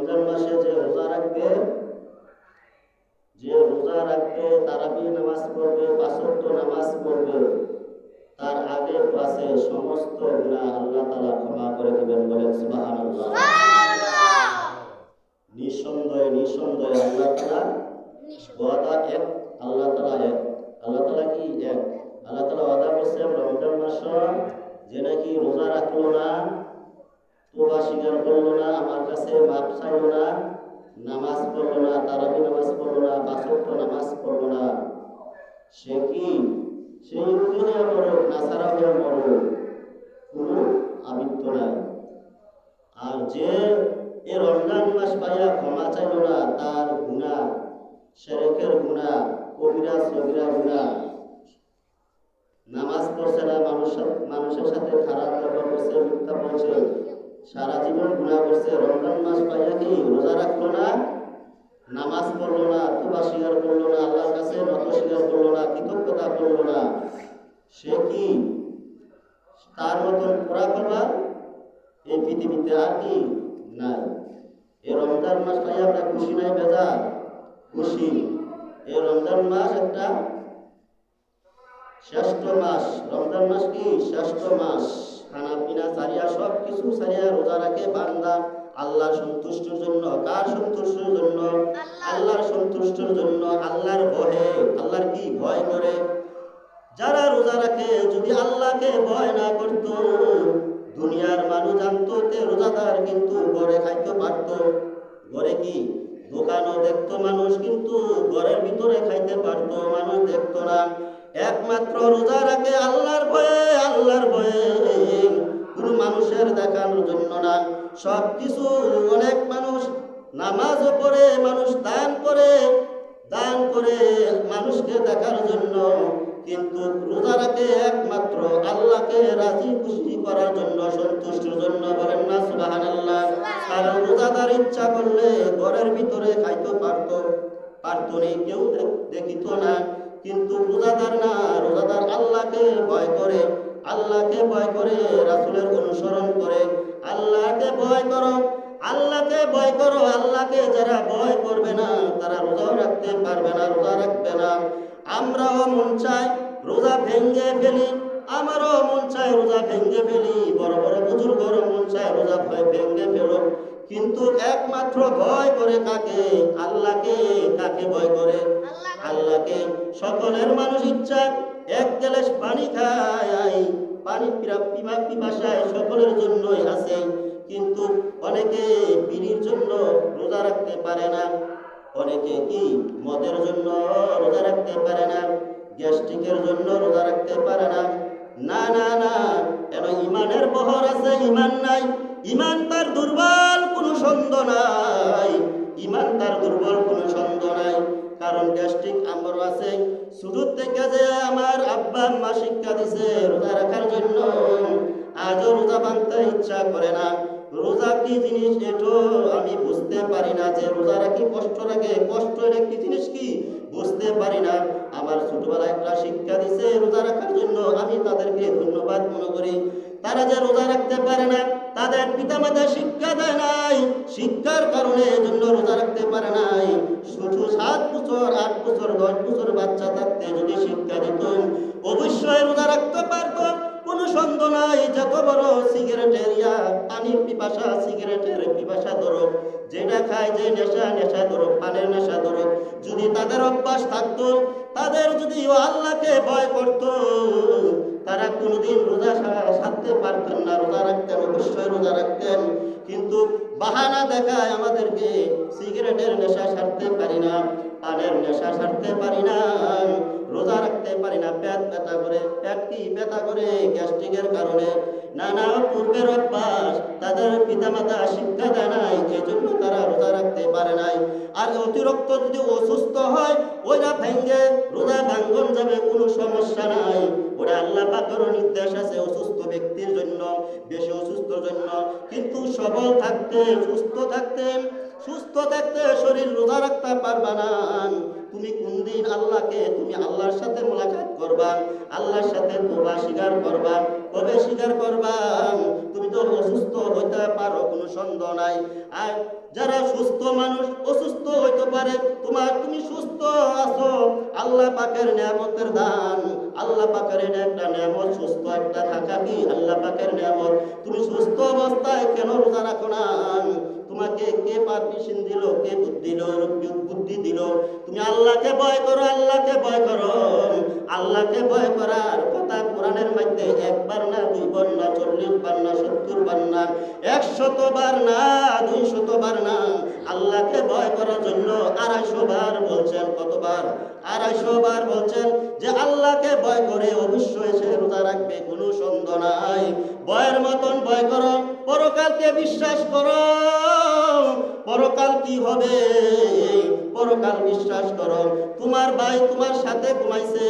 রমজান মাসে যে রোজা রাখবে, তারাবি নামাজ পড়বে, 5 ওয়াক্ত নামাজ পড়বে, তার আগে পাশে সমস্ত গুনাহ আল্লাহ তাআলা ক্ষমা করে দিবেন। বলেন সুবহানাল্লাহ। নিঃসন্দেহে আল্লাহ তাআলা ওয়াদা এক, আল্লাহ তাআলা এক। আল্লাহ তাআলা কি এক? আল্লাহ তাআলা ওয়াদা করছেন রমজান মাসে যে নাকি রোজা রাখলো না, তোবা স্বীকার করলো না, আমার কাছে মাপ চাইলো না, নামাজ পড়লো না, তারাবি নামাজ পড়লো না, 5 ওয়াক্ত নামাজ পড়লো না, সে কি সেই ইহুদি হয়ে মরুক, নাসারা হয়ে মরুক, কোনো আবৃত্ত নাই। আর যে এই রমজান মাস পাইয়া ক্ষমা চাইল না, তার গুনাহ, শিরকের গুনাহ, কবিরা সগীরা গুনাহ, নামাজ পড়ছে না, মানুষের সাথে খারাপ ব্যবহার করছে, মিথ্যা বলছে, সারা জীবন গুনাহ করছে, রমজান মাস পাইয়া কি রোজা রাখলো না, নামাজ পড়লো না, তোবা স্বীকার করলো না, আল্লাহর কাছে নত স্বীকার করলো না, কৃতজ্ঞতা করলো না, সে কি তার মতন পুরা করবার এই পৃথিবীতে আর কি নাই। এই রমজান মাস পাই আমরা খুশি নাই বেজার? খুশি। এই রমজান মাস একটা শ্রেষ্ঠ মাস। রমজান মাস কি শ্রেষ্ঠ মাস। খানা পিনা ছাড়িয়া সব কিছু ছাড়িয়া রোজা রাখে বান্দা আল্লাহর সন্তুষ্টির জন্য। কার সন্তুষ্টির জন্য? আল্লাহর সন্তুষ্টির জন্য, আল্লাহর ভয়ে। আল্লাহর কি ভয় করে যারা রোজা রাখে, যদি আল্লাহকে ভয় না করত, দুনিয়ার মানুষ জানতো যে রোজাদার কিন্তু ঘরে খাইতে পারত, ঘরে কি দোকানও দেখতো মানুষ, কিন্তু ঘরের ভিতরে খাইতে পারত, মানুষ দেখতো না। একমাত্র রোজা রাখে আল্লাহর ভয়ে, আল্লাহর ভয়ে, কোনো মানুষের দেখানোর জন্য না। সব কিছু অনেক মানুষ নামাজও পড়ে, মানুষ দান করে মানুষকে দেখার জন্য, কিন্তু রোজা রাখে একমাত্র আল্লাহকে রাজি খুশি করার জন্য, সন্তুষ্টির জন্য। বলেন না সুবহানাল্লাহ। কারণ রোজাদার ইচ্ছা করলে ঘরের ভিতরে খাইতে পারতো না, কেউ দেখিত না, কিন্তু রোজাদার না, রোজাদার আল্লাহকে ভয় করে, আল্লাহকে ভয় করে, রাসূলের অনুসরণ করে। আল্লাহকে ভয় করো, আল্লাহকে ভয় করো। আল্লাহকে যারা ভয় করবে না, তারা রোজা রাখতে পারবে না, রোজা রাখবে না। আমরাও মন চাই রোজা ভেঙে ফেলি, আমারও মন চায় রোজা ভেঙে ফেলি, বড় বড় বুজুর্গরও মন চায় রোজা ভেঙে ফেলো, কিন্তু একমাত্র ভয় করে কাকে? আল্লাহকে। কাকে ভয় করে? আল্লাহকে। সকলের মানুষ ইচ্ছা এক গ্লাস পানি খায়, পানি পিপাসায় সকলের জন্যই আছে, কিন্তু অনেকে বিড়ির জন্য রোজা রাখতে পারে না, অনেকে কি মদের জন্য রোজা রাখতে পারে না, গ্যাস্ট্রিকের জন্য রোজা রাখতে পারে না। না না না, কেন? ইমানের বহর আছে, ইমান নাই, ইমান তার দুর্বল, কোনো সন্দেহ নাই, ইমান তার দুর্বল, কোনো সন্দেহ নাই। কারণ গ্যাস্ট্রিক আমার আছে, শুরু থেকে যে আমার আব্বা আম্মা শিক্ষা দিছে রোজা রাখার জন্য, আজও রোজা ভাঙতে ইচ্ছা করে না। রোজা কি জিনিস এটো আমি বুঝতে পারি না, যে রোজা রাখি কষ্ট লাগে, কষ্ট এটা কি জিনিস কি বুঝতে পারি না। আমার ছোটবেলায় একটা শিক্ষা দিছে রোজা রাখার জন্য, আমি তাদেরকে ধন্যবাদ মনে করি। তারা যে রোজা রাখতে পারে না, তাদের পিতামাতা শিক্ষা দেয় নাই, শিক্ষার কারণে জন্য রোজা রাখতে পারে নাই। শুধু 7 বছর 8 বছর 10 বছর বাচ্চা থাকতে যদি শিক্ষা দিত, অবশ্যই রোজা রাখতে পারত, কোনো সন্দেহ নাই। যত বড় সিগারেটের পানির পিপাসা, সিগারেটের পিপাসা ধরো, যেটা খায়, যে নেশা ধরো, পানের নেশা ধরো, যদি তাদের অভ্যাস থাকতো, তাদের যদি আল্লাহকে ভয় করত, তারা কোনোদিন রোজা সারতে পারতেন না, রোজা রাখতেন, অবশ্যই রোজা রাখতেন। কিন্তু বাহানা দেখায় আমাদেরকে, সিগারেটের নেশা সারতে পারি না, পানের নেশা সারতে পারি না, রোজা রাখতে পারি না, পেট ব্যথা করে। পেট কি ব্যথা করে? গ্যাস্ট্রিকের কারণে। নানা পূর্বের অভ্যাস, তাদের পিতামাতা শিক্ষা দেয় নাই, এই জন্য তারা রোজা রাখতে পারে নাই। আর অতিরিক্ত যদি অসুস্থ হয়, ওইটা ভেঙে রোজা ভাঙ্গন যাবে, কোনো সমস্যা নাই। ওটা আল্লাহ পাকের নির্দেশ আছে অসুস্থ ব্যক্তির জন্য, বেশি অসুস্থর জন্য। কিন্তু সবল থাকতে, সুস্থ থাকতে শরীর রোজা রাখতে পারবা না, তুমি কোন দিন তুমি আল্লাহর সাথে মোলাকাত করবা, আল্লাহর সাথে তোবা স্বীকার করবা, কবে স্বীকার করবা? তুমি তো অসুস্থ হইতে পারো, কোনো সন্দেহ নাই। আর যারা সুস্থ মানুষ অসুস্থ হইতে পারে, তুমি সুস্থ আছো, আল্লাহ পাকের নিয়ামতের দান, আল্লাহ পাকের একটা নিয়ামত, সুস্থ একটা থাকা কি আল্লাহ পাকের নিয়ামত। তুমি সুস্থ অবস্থায় কেন রোজা রাখো না? তোমাকে কে পারমিশন দিল, কে বুদ্ধি দিল? তুমি আল্লাহকে ভয় করো, আল্লাহকে ভয় করো। আল্লাহকে ভয় করার কথা কোরআনের মধ্যে একবার না, দুইবার না, 40 বার না, 70 বার না, 100 বার না, 200 বার না, আল্লাহকে ভয় করার জন্য 250 বার বলছেন। কতবার? 250 বার বলছেন যে আল্লাহকে ভয় করে অবশ্যই সে রোজা রাখবে, কোনো সন্দেহ নাই। ভয়ের মতন ভয় করো, পরকালকে বিশ্বাস করো। পরকাল কি হবে, পরকাল বিশ্বাস করো। তোমার ভাই তোমার সাথে ঘুমাইছে,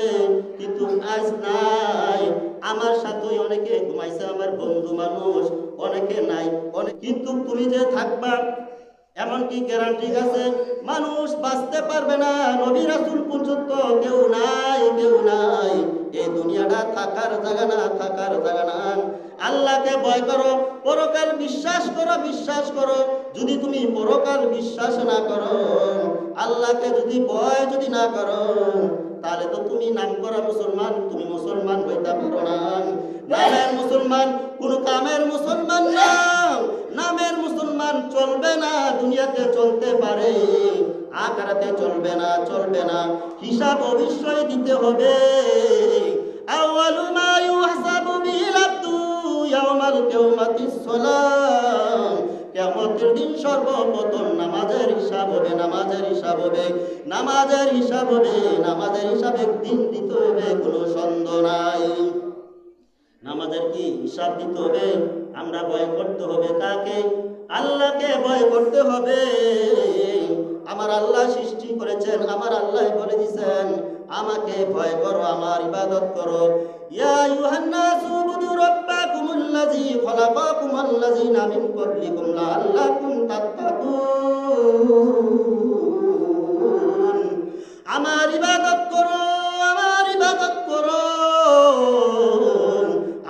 কিন্তু আজ নাই। আমার সাথে অনেকে ঘুমাইছে, আমার বন্ধু মানুষ অনেকে নাই, কিন্তু তুমি যে থাকবা এমন কি গ্যারান্টি আছে? মানুষ বাঁচতে পারবে না, নবী রাসূল পর্যন্ত কেউ নাই, কেউ নাই। এই দুনিয়াটা থাকার জায়গা না, থাকার জায়গা না। আল্লাহকে ভয় করো, পরকাল বিশ্বাস করো, বিশ্বাস করো। যদি তুমি পরকাল বিশ্বাস না করো, আল্লাহকে যদি না করো, তাহলে তো তুমি নাম করা মুসলমান, তুমি মুসলমান হইতে পারো না। নামের মুসলমান, কোন কামের মুসলমান না। নামের মুসলমান চলবে না, দুনিয়াতে চলতে পারে, আখিরাতে চলবে না, চলবে না। হিসাব অবশ্যই দিতে হবে। আউয়ালু মা ইউহাসাবু বিল আবদু ইয়াউমাল কিয়ামাতিস সালাম। কিয়ামতের দিন সর্বপ্রথম নামাজের হিসাব হবে, নামাজের হিসাব হবে, নামাজের হিসাব হবে, নামাজের হিসাব একদিন দিতে হবে, কোনো সন্দেহ নাই। নামাজের কি হিসাব দিতে হবে। আমরা ভয় করতে হবে কাকে? আল্লাহকে ভয় করতে হবে। আমার আল্লাহ সৃষ্টি করেছেন, আমার আল্লাহ বলে দিয়েছেন আমাকে ভয় করো, আমার ইবাদত করো। ইয়া আইয়ুহান নাসু উবুদু রাব্বাকুমুল্লাযী খালাকাকুমুল্লাযীনা মিন ক্বাবলিকুম লাআল্লাকুম তাত্তাকুন। আমার ইবাদত করো, আমার ইবাদত করো।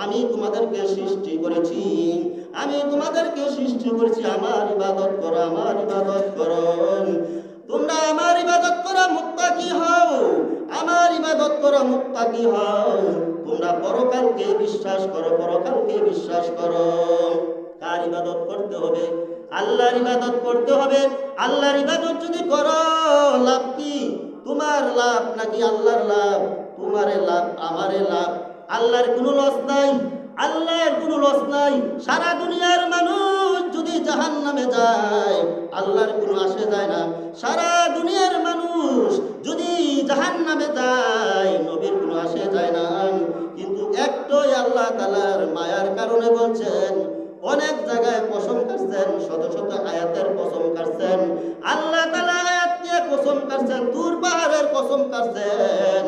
আমি তোমাদেরকে সৃষ্টি করেছি, আমি তোমাদেরকে সৃষ্টি করেছি, আমার ইবাদত করো, আমার ইবাদত করো। তোমরা আমার ইবাদত করো, মুত্তাকি হও, আমার ইবাদত করো, মুত্তাকি হও। তোমরা পরকালকে বিশ্বাস করো, পরকালকে বিশ্বাস করো। কার ইবাদত করতে হবে? আল্লাহর ইবাদত করতে হবে। আল্লাহর ইবাদত যদি করো, লাভ কি? তোমার লাভ নাকি আল্লাহর লাভ? তোমারে লাভ, আমারে লাভ। আল্লাহর কোনো লস নাই, আল্লাহর কোনো লস নাই। সারা দুনিয়ার মানুষ যদি জাহান্নামে যায়, আল্লাহর কোনো আসে যায় না। সারা দুনিয়ার মানুষ যদি জাহান্নামে যায়, নবীর কোনো আসে যায় না। কিন্তু একটাই আল্লাহ তাআলার মায়ার কারণে বলছেন, অনেক জায়গায় কসম কাটছেন, শত শত আয়াতের কসম কাটছেন। আল্লাহ তাআলা আয়াত দিয়ে কসম কাটছেন, দূর পাহাড়ের কসম কাটছেন।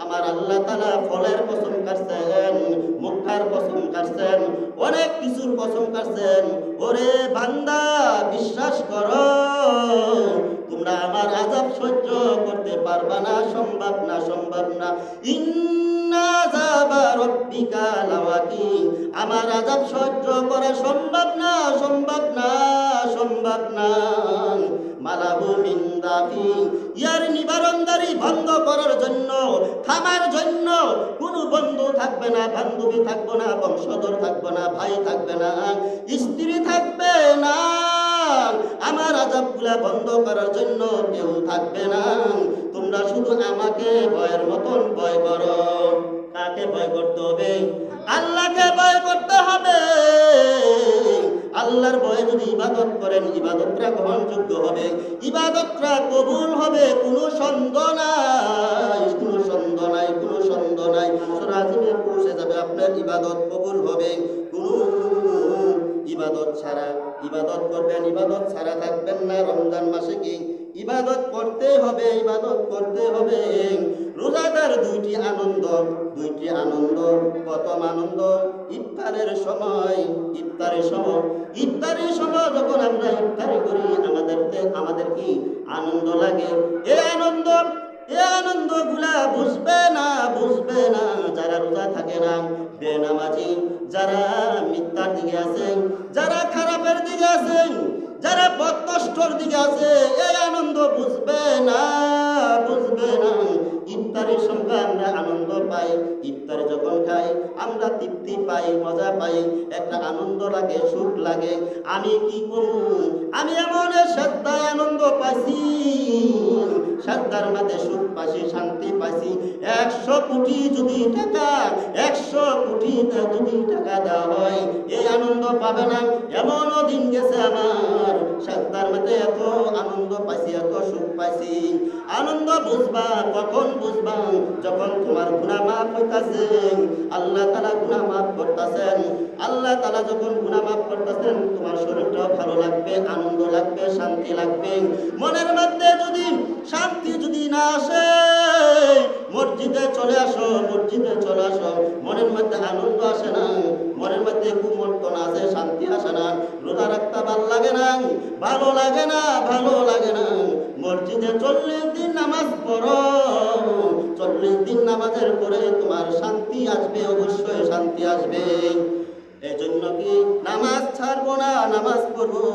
আমার আল্লাহ তাআলা ফলের কসম কাটছেন, মুক্তার কসম কাটছেন, অনেক কিছুর কসম কাটছেন। ওরে বান্দা, বিশ্বাস করো, তোমরা আমার আযাব সহ্য করতে পারবা না, সম্ভব না, সম্ভব না। ইন্না আযাবা রাব্বিকা লাওয়াকি। আমার আযাব সহ্য করা সম্ভব না, সম্ভব না, সম্ভব না। মালাবু মিন দাফি। ইয়ার নিবারণদারি বন্ধ করার জন্য, থামার জন্য কোনো বন্ধু থাকবে না, বান্ধবী থাকবে না, বংশধর থাকবে না, ভাই থাকবে না, স্ত্রী থাকবে না। আমার আযাবগুলা বন্ধ করার জন্য কেউ থাকবে না। তোমরা শুধু আমাকে ভয়ের মতন ভয় করো। কাকে ভয় করতে হবে? আল্লাহকে ভয় করতে হবে। আল্লাহর ভয়ে যদি ইবাদত করেন, ইবাদতটা গ্রহণযোগ্য হবে, ইবাদতটা কবুল হবে, কোনো সন্দেহ নাই, কোনো সন্দেহ নাই, কোনো সন্দেহ নাই। সূরা আজিমে পৌঁছে যাবে, আপনার ইবাদত কবুল হবে। কোনো ইবাদত ছাড়া ইবাদত করবেন, ইবাদত ছাড়া থাকবেন না। রমজান মাসে কি ইবাদত করতে হবে, ইবাদত করতে হবে। রোজাদার দুইটি আনন্দ, দুইটি আনন্দ। প্রথম আনন্দ ইফতারের সময়, ইফতারের সময়, ইফতারের সময় যখন আমরা ইফতারি করি, আমাদের কি আনন্দ লাগে। এই আনন্দ এ আনন্দগুলা বুঝবে না যারা রোজা থাকে না, বেনামাজি, যারা মিথ্যার দিকে আছে, যারা খারাপের দিকে আছে, যারা পথভ্রষ্টর দিকে আছে, এই আনন্দ বুঝবে না। ইফতারের সময় আমরা আনন্দ পাই, ইফতারে যখন খাই আমরা তৃপ্তি পাই, মজা পাই, একটা আনন্দ লাগে, সুখ লাগে। আমি কি করব, আমি এমন শ্রদ্ধায় আনন্দ পাইছি, শ্রদ্ধার মধ্যে সুখ পাইছি, শান্তি পাইছি। 100 কোটি যদি টাকা, 100 কোটি যদি টাকা দেওয়া হয় এই আনন্দ পাবে না। এমনও দিন গেছে আমার, শ্রদ্ধার মধ্যে এত আনন্দ পাইছি, এত সুখ পাইছি। আনন্দ বুঝবা কখন বুঝবা, যখন তোমার গুনাহ মাফ হইতাছে, আল্লাহ তাআলা গুনাহ মাফ করতেছেন। আল্লাহ তাআলা যখন গুনাহ মাফ করতেছেন, তোমার শরীরটাও ভালো লাগবে, আনন্দ লাগবে, শান্তি লাগবে। মনের মধ্যে যদি শান্তি যদি না আসে, মসজিদে চলে আসো, মসজিদে চলে আসো, মনের মধ্যে আনন্দ আসে না, মনের মধ্যে কুমন্ত্রণ আসে, শান্তি আসে না, রোজা রাখতে ভালো লাগে না, ভালো লাগে না, ভালো লাগে না। মসজিদে 40 দিন নামাজ পড়ো, 40 দিন নামাজের পরে তোমার শান্তি আসবে, অবশ্যই শান্তি আসবে। এই জন্য কি নামাজ ছাড়বো না, নামাজ পড়বো।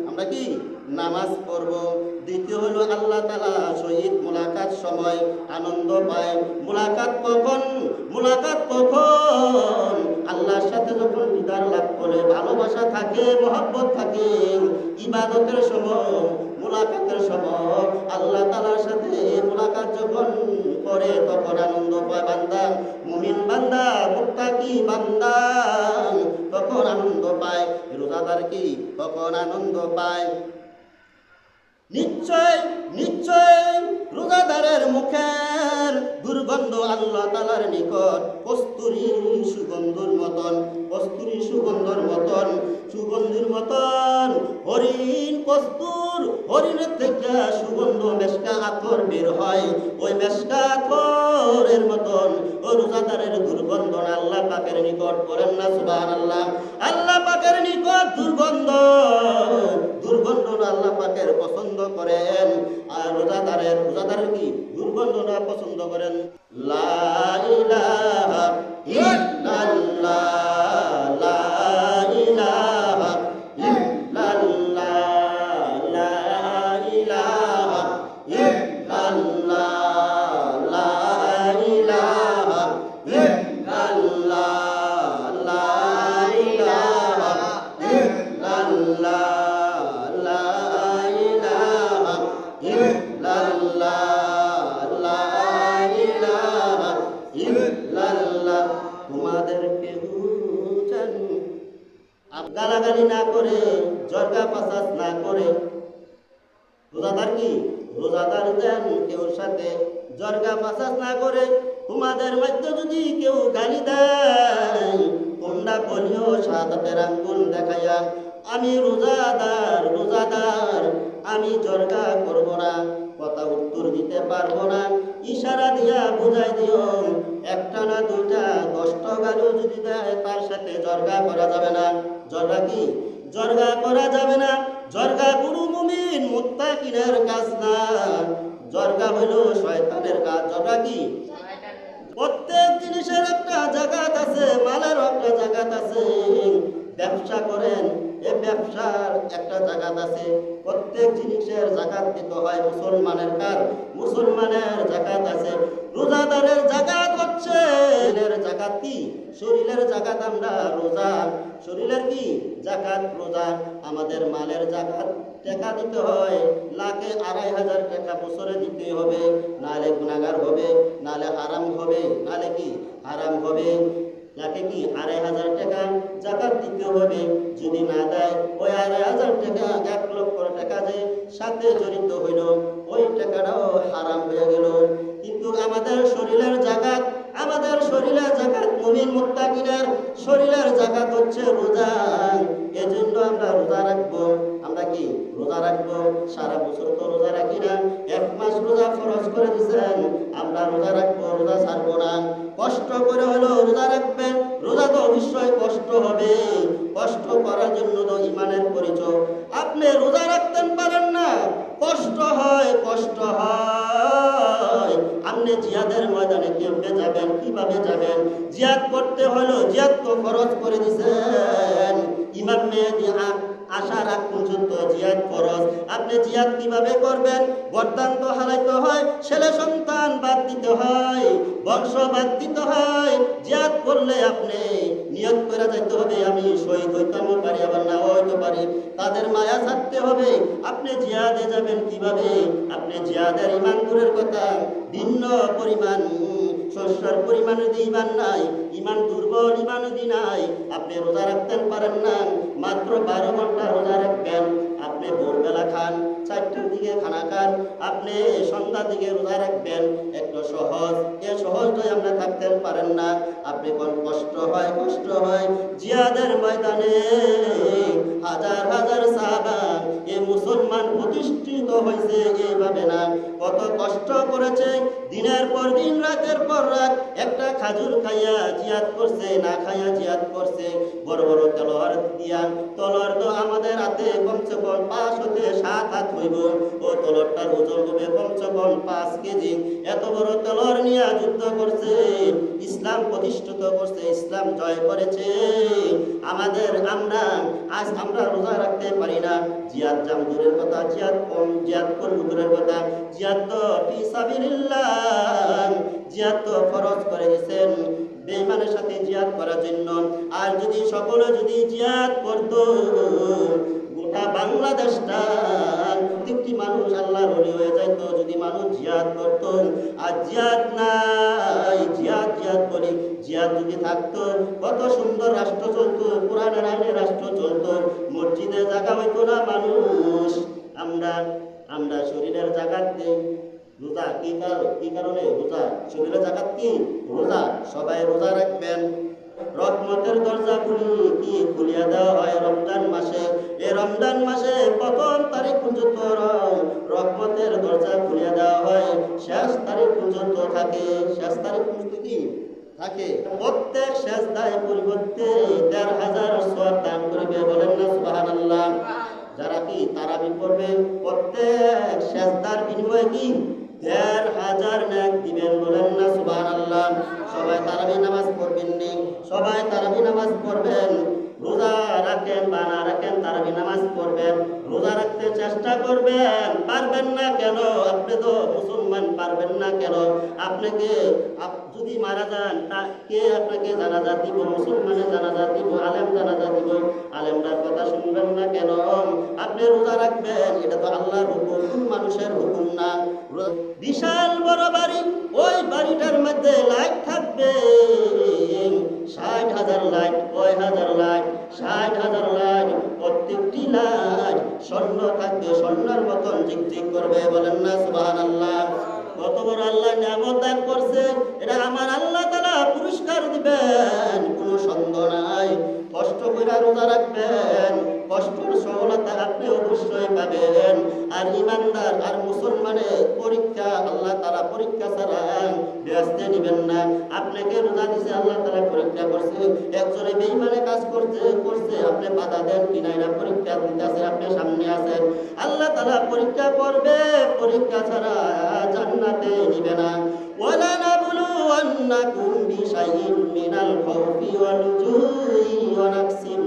আমরা কি নামাজ পড়বো। দ্বিতীয় হলো আল্লাহ তাআলা শহীদ মুলাকাত সময় আনন্দ পায়। মুলাকাত কখন? মুলাকাত কখন? আল্লাহর সাথে যখন দিদার লাভ করে, ভালোবাসা থাকে, মহব্বত থাকে, ইবাদতের সময়, মুলাকাতের সময় আল্লাহ তাআলার সাথে মুলাকাত যখন করে তখন আনন্দ পায় বান্দা, মুমিন বান্দা, মুত্তাকি বান্দা তখন আনন্দ পায়। রোজাদার কি তখন আনন্দ পায়। নিশ্চয় রোজাদারের মুখের দুর্গন্ধ আল্লাহ তাআলার নিকট কস্তুরী সুগন্ধর মতন, কস্তুরী সুগন্ধর মতন, সুগন্ধির মতন। হরিণ কস্তুর, হরিণের থেকে সুগন্ধ মেশকা আতর বের হয়, ওই মেশকা আতরের মতন ও রোজাদারের দুর্গন্ধ আল্লাহ পাকের নিকট। করেন না সুবহানাল্লাহ। আল্লাহ পাকের নিকট দুর্গন্ধ আল্লাহ পাকের পছন্দ করেন। আর রোজাদারের কি দুর্গন্ধ না পছন্দ করেন? লা ইলাহা ইল্লাল্লাহ, লা ইলাহা ইল্লাল্লাহ, লা ইলাহা ইল্লাল্লাহ, লা ইলাহা ইল্লাল্লাহ, লা ইলাহা ইল্লাল্লাহ, গালাগালি না করে, জর্গা পাসাস না করে। রোজাদার কি? রোজাদার দেন কেউ সাথে জর্গা পাসাস না করে। তোমাদের মধ্যে যদি কেউ গালি দেয়, তোমরা বলিও শাহাদাতের আঙ্গুল দেখাইয়া, আমি রোজাদার, আমি জর্গা করব না, কথা উত্তর দিতে পারবো না, ইশারা দিয়া বুঝাই দিও। একটা না দুইটা 10টা গালিও যদি দেয়, তার সাথে জর্গা করা যাবে না। জর্গা কি? জর্গা করা যাবে না। জর্গা কোনো মুমিন মুত্তাকিনের কাজ না, জর্গা হলো শয়তানের কাজ। জর্গা কি? প্রত্যেক জিনিসের একটা জাকাত আছে, মালের একটা জাকাত আছে। ব্যবসা করেন, এই ব্যবসার একটা জাকাত আছে। প্রত্যেক জিনিসের জাকাত দিতে হয়। মুসলমানের কার? মুসলমানের জাকাত আছে। রোজাদারের জাকাত হচ্ছে জাকাত কি? শরীরের জাকাত। আমরা রোজা, শরীরের কি জাকাত? রোজা। আমাদের মালের জাকাত টাকা দিতে হয়, লাখে 2,500 টাকা বছরে দিতে হবে, নালে গুনাহগার হবে, নালে হারাম হবে, নালে কি হারাম হবে। লাখে কি 2,500 টাকা জাকাত দিতে হবে। যদি না দেয়, ওই 2,500 টাকা, 1 লক্ষ টাকা যে সাথে জড়িত হইল, ওই টাকাটাও হারাম হয়ে গেল। কিন্তু আমাদের শরীরের জাকাত, আমাদের শরীরের জাকাত, মুমিন মুত্তাকিনের শরীরের জাকাত হচ্ছে রোজা। এজন্য আমরা রোজা রাখবো। আমরা কি রোজা রাখবো? সারা বছর তো রোজা রাখি না, 1 মাস রোজা ফরজ করে দিয়েছেন, আমরা রোজা রাখবো, রোজা ছাড়বো না। কষ্ট করে হলো রোজা রাখবেন। রোজা তো অবশ্যই কষ্ট হবে, কষ্ট করার জন্য তো ইমানের পরিচয়। আপনি রোজা রাখতেন পারেন না, কষ্ট হয়, কষ্ট হয়। আপনি জিহাদের ময়দানে কেমনে যাবেন, কিভাবে যাবেন? জিহাদ করতে হলো, জিহাদ তো ফরজ করে দিয়েছেন ইমাম মেহেদী আসার আগ পর্যন্ত জিহাদ ফরজ। আপনি জিহাদ কিভাবে করবেন? বর্তান্ত হারাইতে হয়, ছেলে সন্তান বাদ দিতে হয়, বংশ বাদ দিতে হয়। জিহাদ করলে আপনি নিয়ত করে যাইতে হবে আমি শহীদ হইতামও পারি, আবার না হইতে পারি। তাদের মায়া ছাড়তে হবে। আপনি জিহাদে যাবেন কিভাবে? আপনি জিহাদের ইমান দূরের কথা, ভিন্ন পরিমাণ শস্যর পরিমাণ যদি ইমান নাই, ইমান দুর্বল, ইমান যদি নাই, আপনি রোজা রাখতে পারেন না। মাত্র 12 ঘন্টা রোজা রাখবেন। আপনি ভোরবেলা খান, 4টার দিকে খানা খান, আপনি সন্ধ্যার দিকে রোজা রাখবেন। একটু সহজ, এ সহজটাই আপনি থাকতে পারেন না। আপনি কোন কষ্ট হয়, কষ্ট হয়। জিহাদের ময়দানে হাজার হাজার সাহাবা এ মুসলমান প্রতিষ্ঠিত হয়েছে এইভাবে না, কত কষ্ট করেছে, দিনের পর দিন, রাতের পর রাত, একটা খাজুর খাইয়া জিহাদ করছে, না খাইয়া জিহাদ করছে। বড় বড় তলোয়ার দিয়া, তলোয়ার তো আমাদের হাতে কমসে কম 5 হতে 7 হাত হইব, ও তলোয়ারটার ওজন হবে কমসে কম 5 কেজি। এত বড় তলোয়ার নিয়ে যুদ্ধ করছে, ইসলাম প্রতিষ্ঠিত করছে, ইসলাম জয় করেছে। আমাদের আজ আমরা রোজা রাখতে পারি না। জিহাদ জাম দূরের কথা, জিহাদ কম, জিহাদ করব দূরের কথা। জিহাদ তো ফি সাবিলিল্লাহ, জিহাদ তো ফরজ করে দিয়েছেন বেঈমানের সাথে জিহাদ করার জন্য। আর যদি সকলে যদি জিহাদ করত, গোটা বাংলাদেশটা প্রত্যেকটি মানুষ আল্লাহর ওলি হয়ে যাইত যদি মানুষ জিহাদ করত। আর জিহাদ নাই, জিহাদ জিহাদ বলি, জিহাদ যদি থাকতো কত সুন্দর রাষ্ট্র চলতো, কোরআনের আইনে রাষ্ট্র চলতো, মসজিদে জায়গা হইতো না মানুষ। আমরা শরীরের জাকাত দেই, রোজা কি কারণে? রোজা শরীরের জাকাত কি? রোজা। সবাই রোজা রাখবেন। রহমতের দরজা খুলিয়া দেওয়া হয় রমজান মাসে। এই রমজান মাসে প্রথম তারিখ পর্যন্ত রহমতের দরজা খুলিয়া দেওয়া হয়, শেষ তারিখ পর্যন্ত থাকে। শেষ তারিখ পর্যন্ত কি থাকে? প্রত্যেক সেজদায় পরিবর্তে ১,৫০০ সওয়াব দান করিবে, বলেন না সুবহানাল্লাহ। যারা কি তারাবি পড়বে, প্রত্যেক সেজদার বিনিময়ে কি ১,৫০০ নেক দিবেন, বলেন না সুবহানাল্লাহ। সবাই তারাবি নামাজ পড়বেন নি? সবাই তারাবি নামাজ পড়বেন। রোজা রাখেন বা না রাখেন, তারাবি নামাজ পড়বেন, রোজা রাখতে চেষ্টা করবেন। পারবেন না কেন? আপনি তো মুসলমান, পারবেন না কেন? আপনাকে যদি মারা যান, কে আপনাকে জানাজা দিব? মুসলমানে জানাজা দিব, আলেম জানাজা দিব, আলেমরার কথা শুনবেন না কেন? আপনি রোজা রাখবেন, এটা তো আল্লাহর হুকুম, মানুষের হুকুম না। বিশাল বড় বাড়ি, ওই বাড়িটার মধ্যে লাইট থাকবে ৬০,০০০ লাইট, কয় হাজার লাইট? ৬০,০০০ লাইট। প্রত্যেকটি লাইট স্বর্ণ থাকবে, স্বর্ণের মতন ঝিকঝিক করবে, বলেন না সুবহানাল্লাহ। কত বড় আল্লাহ নিয়ামত দান করছে, এটা আমার আল্লাহ তাআলা পুরস্কার দিবেন, কোনো সন্দেহ নাই। কষ্ট করে রোজা রাখবেন, কষ্টের সফলতা আপনি অবশ্যই পাবেন। আর ইমানদার আর মুসলমানের পরীক্ষা আল্লাহ তাআলা পরীক্ষা ছাড়া ব্যস্ত নিবেন না। আপনাকে রোজা দিছে, আল্লাহ তাআলা পরীক্ষা করছে। একজনে বেঈমানে কাজ করছে, আপনি বাধা দেন কিনা, এটা পরীক্ষা দিতেছে, আপনি সামনে আছেন, আল্লাহ তাআলা পরীক্ষা করবে। পরীক্ষা ছাড়া জান্নাতে নিবে না। ওয়ালা নাবলুওয়ান্নাকুম বিশাইইন মিনাল খাউফি ওয়াল জুই ওয়া নাকসিম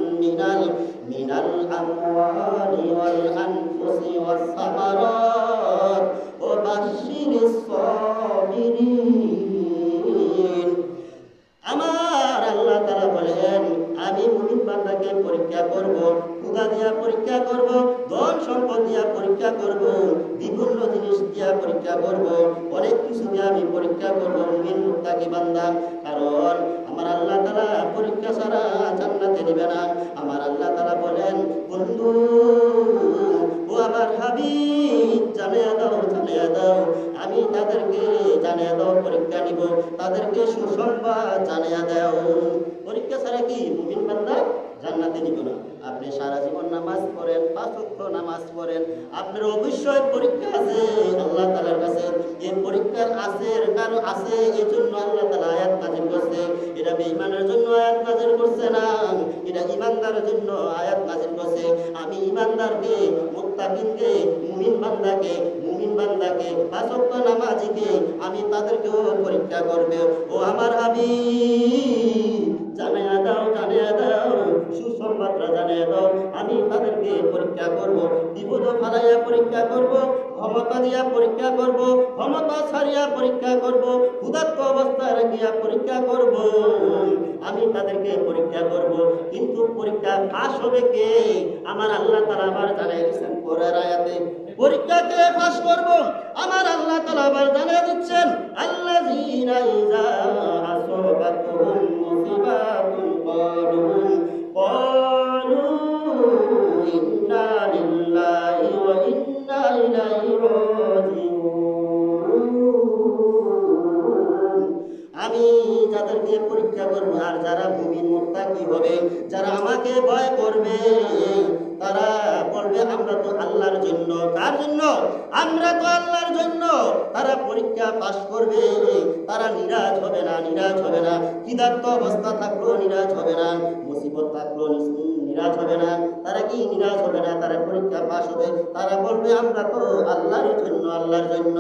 মিনাল আমওয়ালি ওয়াল আনফুসি ওয়াস সামারাত ওয়া বাশশিরিস সাবিরিন। আমার আল্লাহ তাআলা বলেন, আমি মুমিন বান্দাকে পরীক্ষা করব, ক্ষুধা দিয়া পরীক্ষা করব, ধন সম্পদ দিয়া পরীক্ষা করব, বিভিন্ন জিনিস দিয়া পরীক্ষা করব, অনেক কিছু দিয়া আমি পরীক্ষা করব মুমিন মুত্তাকি বান্দা। কারণ আমার আল্লাহ তাআলা পরীক্ষা ছাড়া জান্নাতে নিবে না। আমার আল্লাহ তাআলা বলেন, বন্ধু ও আমার হাবিব, জানিয়ে দাও, আমি তাদেরকে জানিয়ে দাও, পরীক্ষা নিব, তাদেরকে সুসংবাদ জানিয়ে দাও। পরীক্ষা ছাড়া কি মুমিন বান্দা জান্নাতে নিব না। আপনি সারা জীবন নামাজ পড়েন, 5 ওয়াক্ত নামাজ পড়েন, আপনার অবশ্যই পরীক্ষা আছে আল্লাহ তাআলার কাছে। এই পরীক্ষার আছে এই জন্য আল্লাহ তাআলা আয়াত নাযিল করছে। এটা বেঈমানের জন্য আয়াত নাযিল করছে না, এটা ঈমানদারের জন্য আয়াত নাযিল করছে। আমি ঈমানদারকে মুত্তাকিনকে, মুমিন বান্দাকে, পাঁচ ওয়াক্ত নামাজিকে আমি তাদেরকেও পরীক্ষা করবে। ও আমার হাবিব জানিয়ে দাও সুসংবাদটা জানিয়ে দাও, আমি তাদেরকে পরীক্ষা করব, বিপদ ফালাইয়া পরীক্ষা করব, ক্ষমতা দিয়া পরীক্ষা করব, ক্ষমতা ছাড়িয়া পরীক্ষা করব, ক্ষুধার্ত অবস্থায় রাখিয়া পরীক্ষা করব, আমি তাদেরকে পরীক্ষা করব। কিন্তু পরীক্ষা পাস হবে কে? আমার আল্লাহ তাআলা আবার জানিয়ে দিচ্ছেন পরের আয়াতে, পরীক্ষাকে পাস করব আমার আল্লাহ তাআলা আবার জানিয়ে দিচ্ছেন, আল্লাযীনা ইযা আসাবাতুহুম মুসিবাতুন ক্বালু ইন্না লিল্লাহি ওয়া ইন্না ইলাইহি রাজিউন। আমি যাদেরকে পরীক্ষা করব, আর যারা মুমিন মুত্তাকি হবে, যারা আমাকে ভয় করবে, তারা বলবে আমরা তো আল্লাহর জন্য। কার জন্য? আমরা তো আল্লাহর জন্য। তারা পরীক্ষা পাস করবে, তারা নিরাশ হবে না, ক্ষুধার্ত অবস্থা থাকলেও নিরাশ হবে না, মুসিবত থাকলেও নিরাশ হবে না। তারা কি নিরাশ হবে না? তারা পরীক্ষা পাস হবে, তারা বলবে আমরা তো আল্লাহর জন্য।